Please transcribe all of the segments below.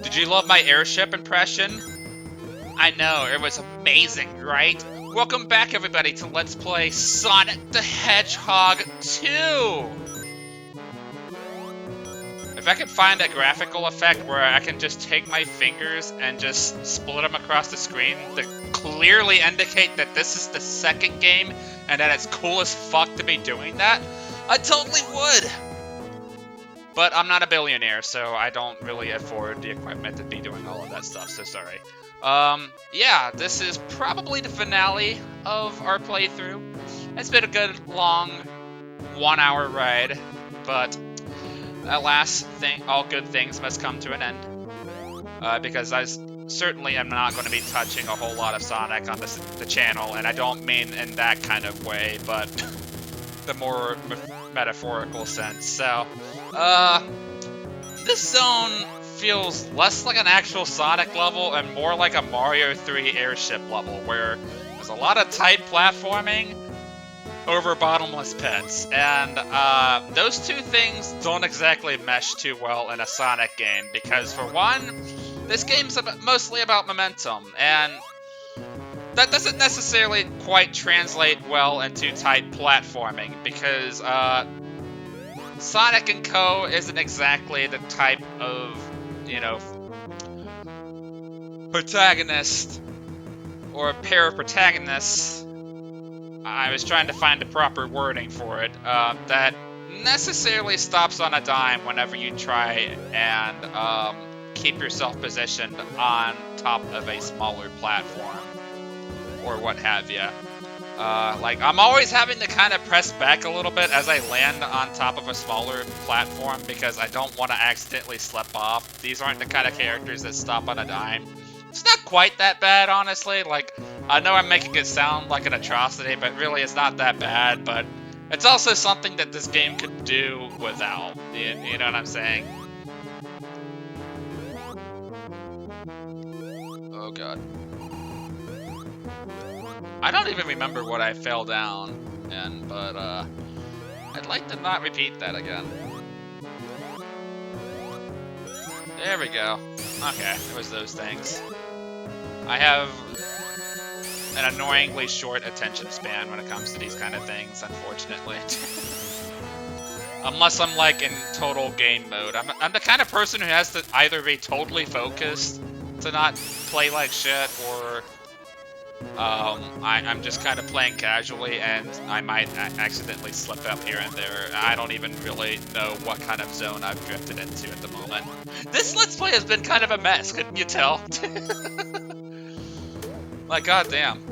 Did you love my airship impression? I know, it was amazing, right? Welcome back, everybody, to Let's Play Sonic the Hedgehog 2! If I could find a graphical effect where I can just take my fingers and just split them across the screen to clearly indicate that this is the second game and that it's cool as fuck to be doing that, I totally would! But I'm not a billionaire, so I don't really afford the equipment to be doing all of that stuff, so sorry. Yeah, this is probably the finale of our playthrough. It's been a good, long, 1-hour ride, but alas, all good things must come to an end. Because I certainly am not going to be touching a whole lot of Sonic on the channel, and I don't mean in that kind of way, but the more metaphorical sense. So, this zone feels less like an actual Sonic level and more like a Mario 3 airship level, where there's a lot of tight platforming over bottomless pits, and those two things don't exactly mesh too well in a Sonic game, because for one, this game's mostly about momentum, and that doesn't necessarily quite translate well into tight platforming, because Sonic & Co. isn't exactly the type of, you know, protagonist or pair of protagonists, I was trying to find the proper wording for it, that necessarily stops on a dime whenever you try and keep yourself positioned on top of a smaller platform, or what have you. Like, I'm always having to kind of press back a little bit as I land on top of a smaller platform because I don't want to accidentally slip off. These aren't the kind of characters that stop on a dime. It's not quite that bad, honestly. Like, I know I'm making it sound like an atrocity, but really it's not that bad. But it's also something that this game could do without. You know what I'm saying? Oh, God. I don't even remember what I fell down in, but I'd like to not repeat that again. There we go. Okay, it was those things. I have an annoyingly short attention span when it comes to these kind of things, unfortunately. Unless I'm like in total game mode. I'm the kind of person who has to either be totally focused to not play like shit, or I'm just kind of playing casually, and I might accidentally slip up here and there. I don't even really know what kind of zone I've drifted into at the moment. This Let's Play has been kind of a mess, couldn't you tell? Like, goddamn.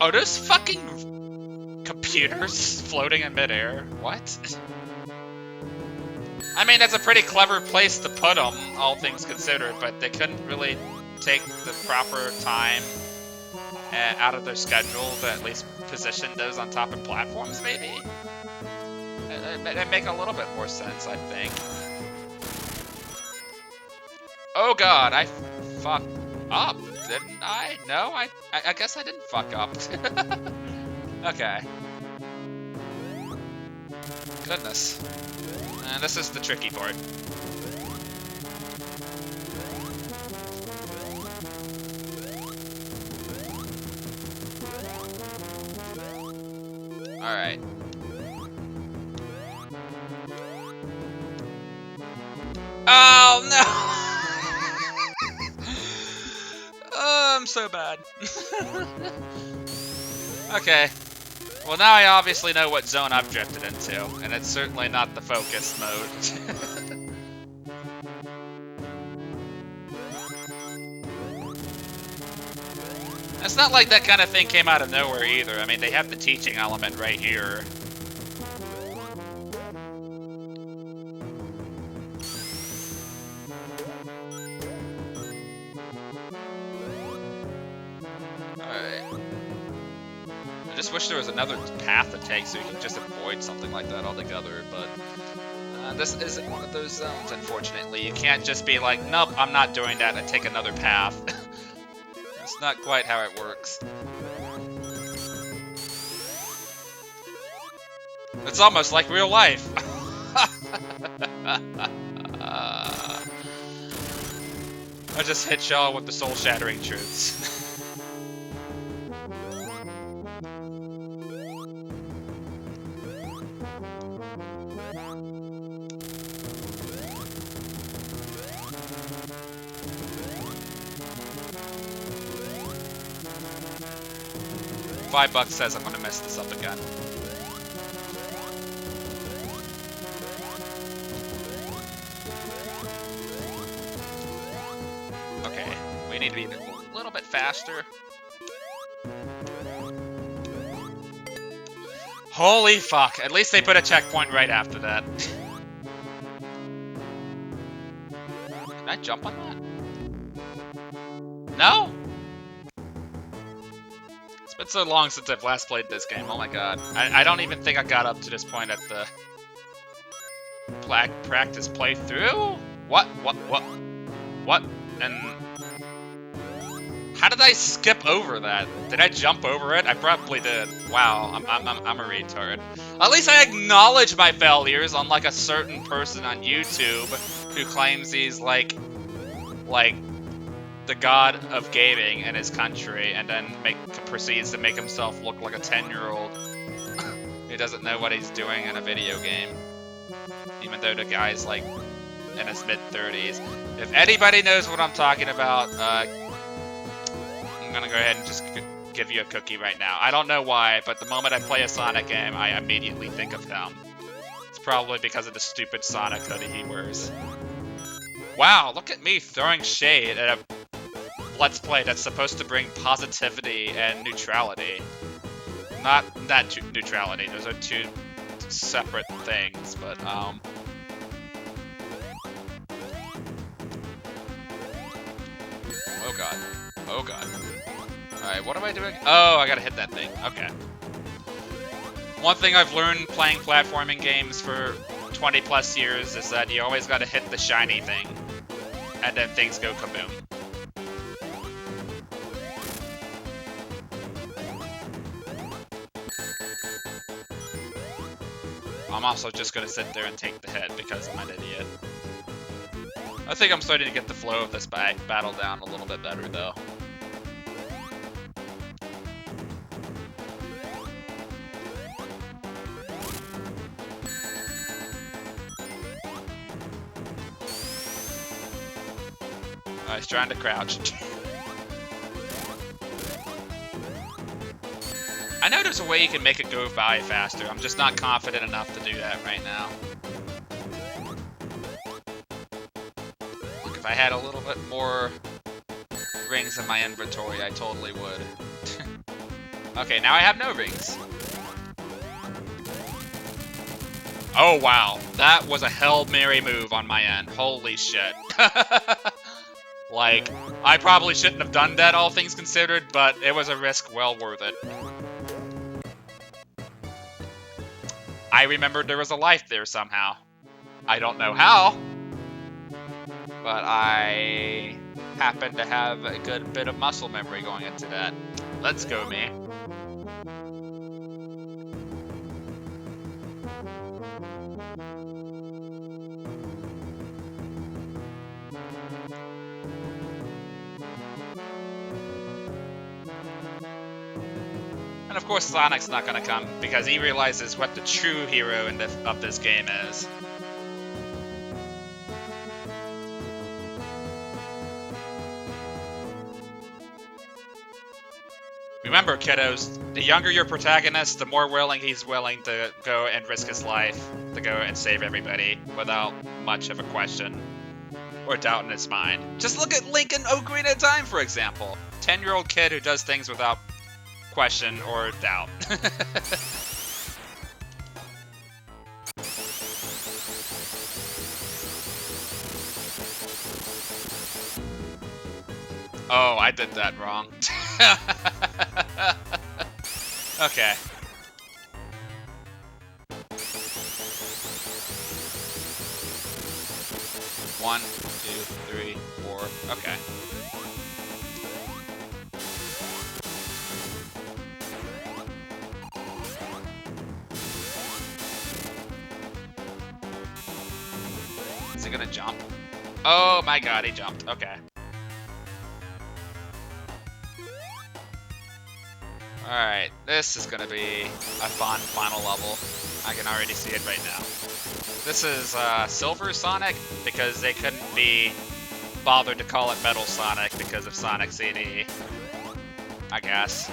Oh, those fucking computers floating in midair? What? I mean, that's a pretty clever place to put them, all things considered, but they couldn't really take the proper time out of their schedule to at least position those on top of platforms, maybe? It'd make a little bit more sense, I think. Oh god, I fucked up, didn't I? No, I guess I didn't fuck up. Okay. Goodness. And this is the tricky part. Alright. Oh, no! Oh, I'm so bad. Okay. Well, now I obviously know what zone I've drifted into, and it's certainly not the focus mode. It's not like that kind of thing came out of nowhere either. I mean, they have the teaching element right here. Alright. I just wish there was another path to take so you can just avoid something like that altogether, but this isn't one of those zones, unfortunately. You can't just be like, nope, I'm not doing that, and take another path. That's not quite how it works. It's almost like real life. I just hit y'all with the soul-shattering truths. $5 says I'm gonna mess this up again. Okay, we need to be a little bit faster. Holy fuck, at least they put a checkpoint right after that. Can I jump on that? No? It's been so long since I've last played this game, oh my god. I don't even think I got up to this point at the practice playthrough? What? And how did I skip over that? Did I jump over it? I probably did. Wow, I'm a retard. At least I acknowledge my failures, unlike a certain person on YouTube who claims he's like the god of gaming in his country, and then proceeds to make himself look like a 10-year-old who doesn't know what he's doing in a video game. Even though the guy's like in his mid-30s. If anybody knows what I'm talking about, I'm gonna go ahead and just give you a cookie right now. I don't know why, but the moment I play a Sonic game, I immediately think of him. It's probably because of the stupid Sonic hoodie he wears. Wow, look at me throwing shade at a Let's Play that's supposed to bring positivity and neutrality. Not neutrality, those are two separate things, but, Oh god. Oh god. Alright, what am I doing? Oh, I gotta hit that thing. Okay. One thing I've learned playing platforming games for 20 plus years is that you always gotta hit the shiny thing. And then things go kaboom. I'm also just gonna sit there and take the hit because I'm an idiot. I think I'm starting to get the flow of this battle down a little bit better, though. Oh, he's trying to crouch. I know there's a way you can make it go by faster. I'm just not confident enough to do that right now. Look, if I had a little bit more rings in my inventory, I totally would. Okay, now I have no rings. Oh, wow. That was a Hail Mary move on my end. Holy shit. Like, I probably shouldn't have done that, all things considered, but it was a risk well worth it. I remembered there was a life there somehow. I don't know how, but I happen to have a good bit of muscle memory going into that. Let's go, me. And of course Sonic's not gonna come, because he realizes what the true hero of this game is. Remember, kiddos, the younger your protagonist, the more he's willing to go and risk his life to go and save everybody without much of a question or doubt in his mind. Just look at Link in Ocarina of Time, for example. 10-year-old kid who does things without question or doubt. Oh, I did that wrong. Okay. One, two, three, four. Okay. Is he gonna jump? Oh my god, he jumped. Okay. Alright, this is gonna be a fun final level. I can already see it right now. This is Silver Sonic, because they couldn't be bothered to call it Metal Sonic because of Sonic CD, I guess.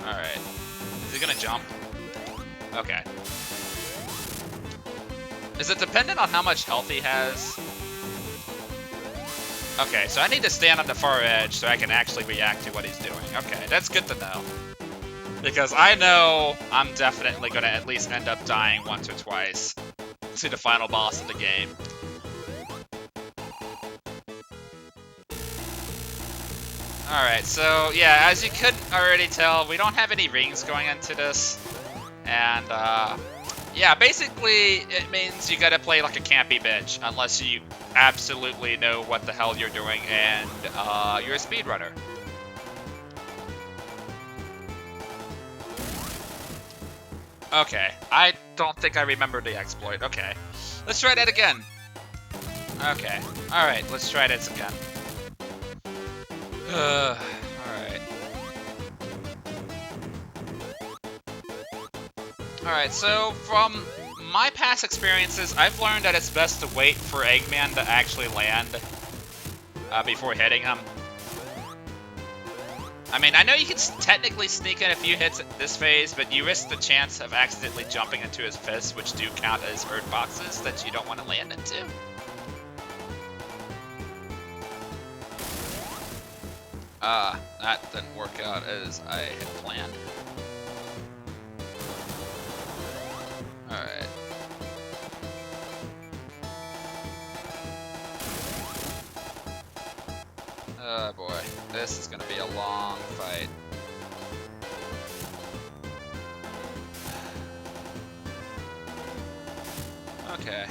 Alright. Is he gonna jump? Okay. Is it dependent on how much health he has? Okay, so I need to stand on the far edge so I can actually react to what he's doing. Okay, that's good to know. Because I know I'm definitely going to at least end up dying once or twice to the final boss of the game. Alright, so yeah, as you could already tell, we don't have any rings going into this. And yeah, basically it means you gotta play like a campy bitch unless you absolutely know what the hell you're doing and you're a speedrunner. Okay, I don't think I remember the exploit. Okay, let's try that again. Okay, alright, let's try this again. Alright. Alright, so from my past experiences, I've learned that it's best to wait for Eggman to actually land before hitting him. I mean, I know you can technically sneak in a few hits at this phase, but you risk the chance of accidentally jumping into his fists, which do count as hurt boxes that you don't want to land into. That didn't work out as I had planned. Alright. Oh boy, this is gonna be a long fight. Okay.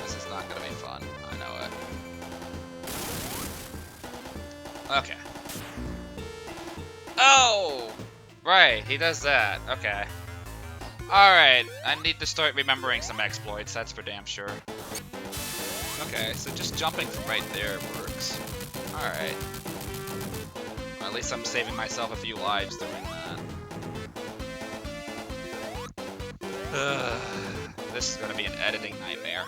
This is not gonna be fun, I know it. Okay. Oh! Right, he does that. Okay. Alright, I need to start remembering some exploits, that's for damn sure. Okay, so just jumping from right there works. Alright. Well, at least I'm saving myself a few lives doing that. This is gonna be an editing nightmare.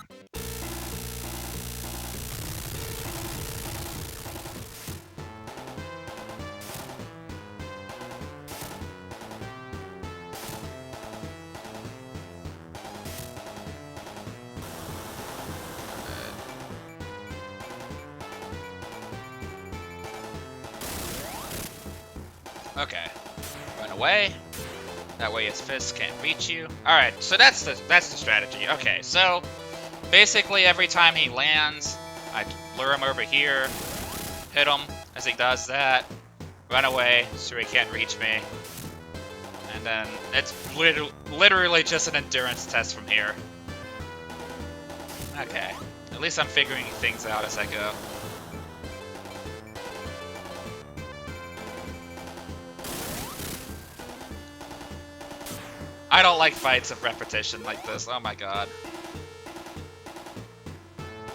Okay, run away. That way his fists can't reach you. Alright, so that's the strategy. Okay, so basically every time he lands, I lure him over here, hit him as he does that, run away so he can't reach me, and then it's literally just an endurance test from here. Okay, at least I'm figuring things out as I go. I don't like fights of repetition like this. Oh my god.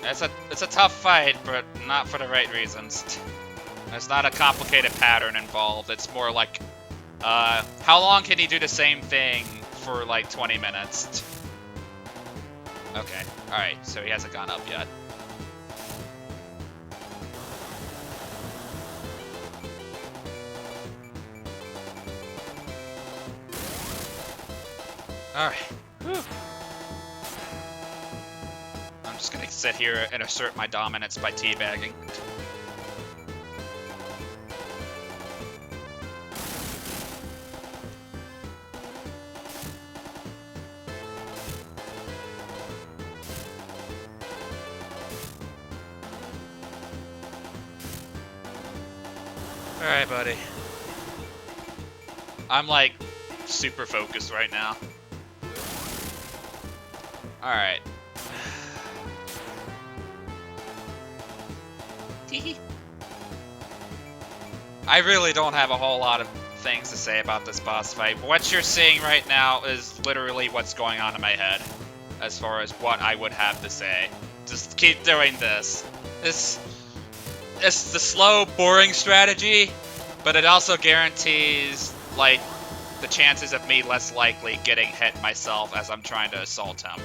It's a tough fight, but not for the right reasons. There's not a complicated pattern involved. It's more like, how long can he do the same thing for like 20 minutes? Okay, alright, so he hasn't gone up yet. Alright. Whew. I'm just gonna sit here and assert my dominance by teabagging. Alright, buddy. I'm like super focused right now. Alright. I really don't have a whole lot of things to say about this boss fight. What you're seeing right now is literally what's going on in my head, as far as what I would have to say. Just keep doing this. It's the slow, boring strategy, but it also guarantees, like, the chances of me less likely getting hit myself as I'm trying to assault him.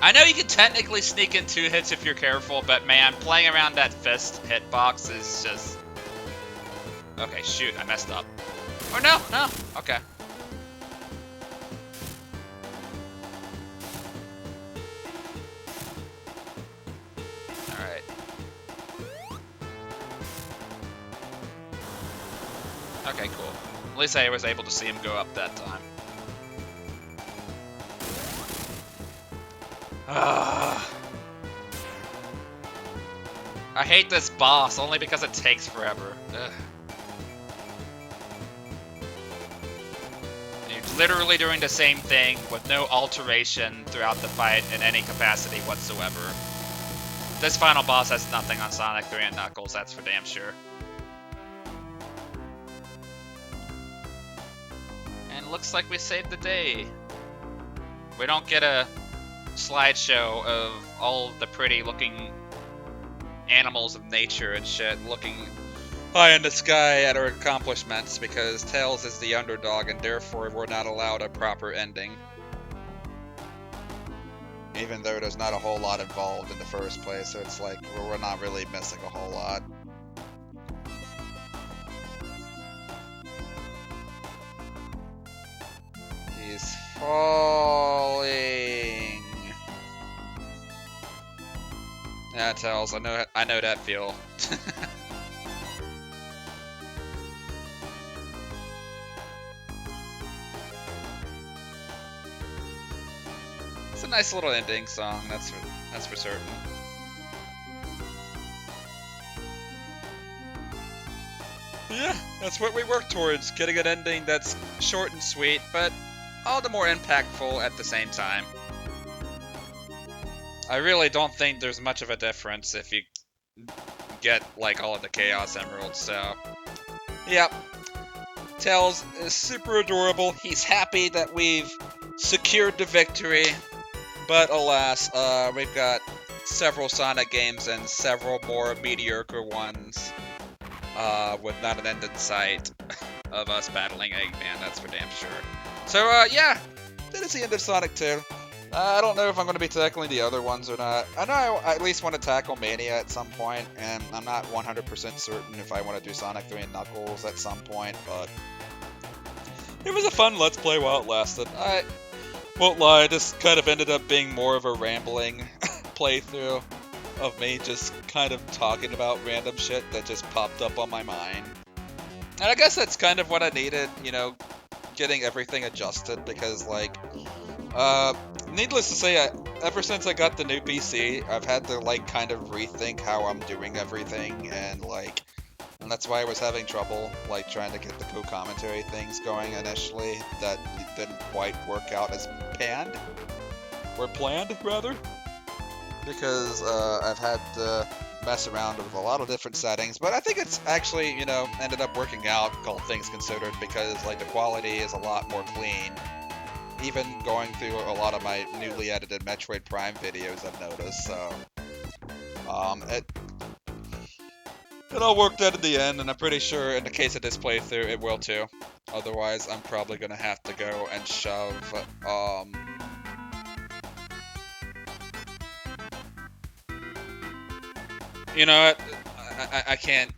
I know you can technically sneak in 2 hits if you're careful, but man, playing around that fist hitbox is just... Okay, shoot, I messed up. Or no, okay. Alright. Okay, cool. At least I was able to see him go up that time. I hate this boss only because it takes forever. Ugh. You're literally doing the same thing with no alteration throughout the fight in any capacity whatsoever. This final boss has nothing on Sonic 3 and Knuckles, that's for damn sure. And looks like we saved the day. We don't get a slideshow of all the pretty looking animals of nature and shit looking high in the sky at our accomplishments because Tails is the underdog and therefore we're not allowed a proper ending. Even though there's not a whole lot involved in the first place, so it's like we're not really missing a whole lot. He's falling. Yeah, Tails, I know that feel. It's a nice little ending song, that's for certain. Yeah, that's what we work towards, getting an ending that's short and sweet, but all the more impactful at the same time. I really don't think there's much of a difference if you get, like, all of the Chaos Emeralds, so... Yep. Tails is super adorable. He's happy that we've secured the victory. But alas, we've got several Sonic games and several more mediocre ones with not an end in sight of us battling Eggman, that's for damn sure. So, yeah, that is the end of Sonic 2. I don't know if I'm going to be tackling the other ones or not. I know I at least want to tackle Mania at some point, and I'm not 100% certain if I want to do Sonic 3 and Knuckles at some point, but it was a fun Let's Play while it lasted. I won't lie, this kind of ended up being more of a rambling playthrough of me just kind of talking about random shit that just popped up on my mind. And I guess that's kind of what I needed, you know, getting everything adjusted, because, like, needless to say, ever since I got the new PC, I've had to, like, kind of rethink how I'm doing everything, and, like, and that's why I was having trouble, like, trying to get the co-commentary things going initially. That didn't quite work out as planned, rather, because, I've had to mess around with a lot of different settings, but I think it's actually, you know, ended up working out, all things considered, because, like, the quality is a lot more clean. Even going through a lot of my newly edited Metroid Prime videos, I've noticed, so... It all worked out in the end, and I'm pretty sure in the case of this playthrough, it will too. Otherwise, I'm probably gonna have to go and shove, you know what? I can't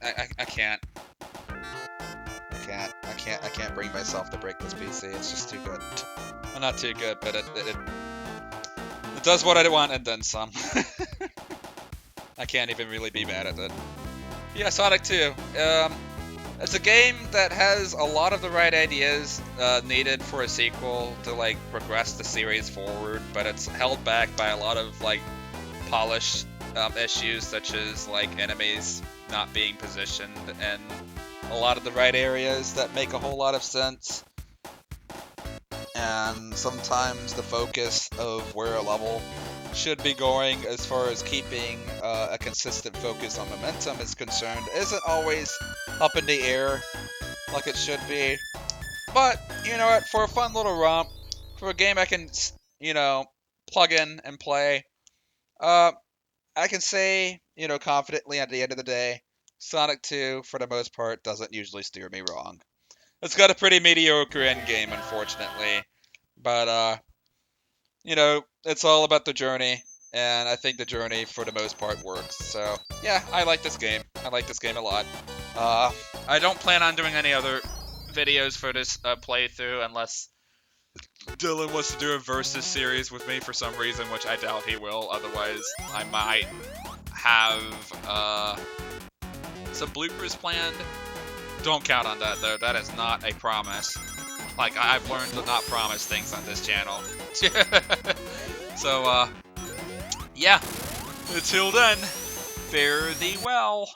bring myself to break this PC. It's just too good. Well, not too good, but it does what I want and then some. I can't even really be mad at it. Yeah, Sonic 2. It's a game that has a lot of the right ideas needed for a sequel to, like, progress the series forward, but it's held back by a lot of, like, polished issues, such as, like, enemies not being positioned and a lot of the right areas that make a whole lot of sense. And sometimes the focus of where a level should be going as far as keeping a consistent focus on momentum is concerned isn't always up in the air like it should be. But, you know what, for a fun little romp, for a game I can, you know, plug in and play, I can say, you know, confidently at the end of the day, Sonic 2, for the most part, doesn't usually steer me wrong. It's got a pretty mediocre end game, unfortunately. But, you know, it's all about the journey, and I think the journey, for the most part, works. So, yeah, I like this game. I like this game a lot. I don't plan on doing any other videos for this playthrough unless Dylan wants to do a versus series with me for some reason, which I doubt he will. Otherwise, I might have some bloopers planned. Don't count on that, though. That is not a promise. Like, I've learned to not promise things on this channel. So, yeah. Until then, fare thee well.